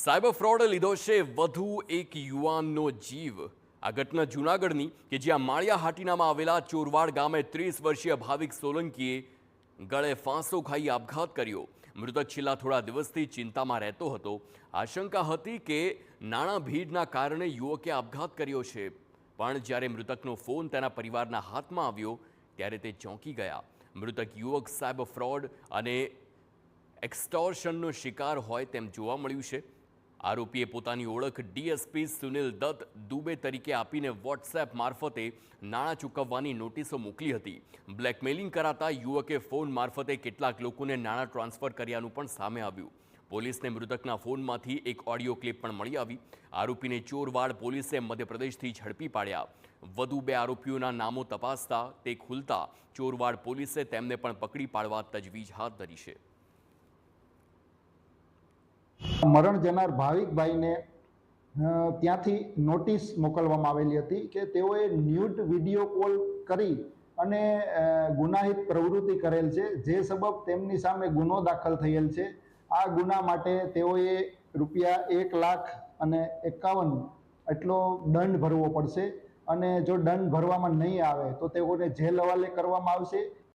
Cyber ફ્રોડે લીધો છે વધુ એક યુવાનનો જીવ। આ ઘટના જૂનાગઢની કે જ્યાં માળિયા હાટીનામાં આવેલા ચોરવાડ ગામે 30 વર્ષીય ભાવિક સોલંકીએ ગળે ફાંસો ખાઈ આપઘાત કર્યો। મૃતક છેલ્લા થોડા દિવસથી ચિંતામાં રહેતો હતો। આશંકા હતી કે નાણાં ભીડના કારણે યુવકે આપઘાત કર્યો છે, પણ જ્યારે મૃતકનો ફોન તેના પરિવારના હાથમાં આવ્યો ત્યારે તે ચોંકી ગયા। મૃતક યુવક સાયબર ફ્રોડ અને એક્સટોર્શનનો શિકાર હોય તેમ જોવા મળ્યું છે। આરોપીએ પોતાની ઓળખ ડીએસપી સુનિલ દત્ત દુબે તરીકે આપીને વોટ્સએપ મારફતે નાણાં ચૂકવવાની નોટિસો મોકલી હતી। બ્લેકમેલિંગ કરાતા યુવકે ફોન મારફતે કેટલાક લોકોને નાણાં ટ્રાન્સફર કર્યાનું પણ સામે આવ્યું। પોલીસને મૃતકના ફોનમાંથી એક ઓડિયો ક્લિપ પણ મળી આવી। આરોપીને ચોરવાડ પોલીસે મધ્યપ્રદેશથી ઝડપી પાડ્યા। વધુ 2 આરોપીઓના નામો તપાસતા તે ખુલતા ચોરવાડ પોલીસે તેમને પણ પકડી પાડવા તજવીજ હાથ ધરી છે। મરણ જનાર ભાવિકભાઈને ત્યાંથી નોટિસ મોકલવામાં આવેલી હતી કે તેઓએ ન્યૂડ વિડીયો કોલ કરી અને ગુનાહિત પ્રવૃત્તિ કરેલ છે, જે સબબ તેમની સામે ગુનો દાખલ થયેલ છે। આ ગુના માટે તેઓએ રૂપિયા 1,51,000 એટલો દંડ ભરવો પડશે અને જો દંડ ભરવામાં નહીં આવે તો તેઓને જેલ હવાલે કરવામાં આવશે।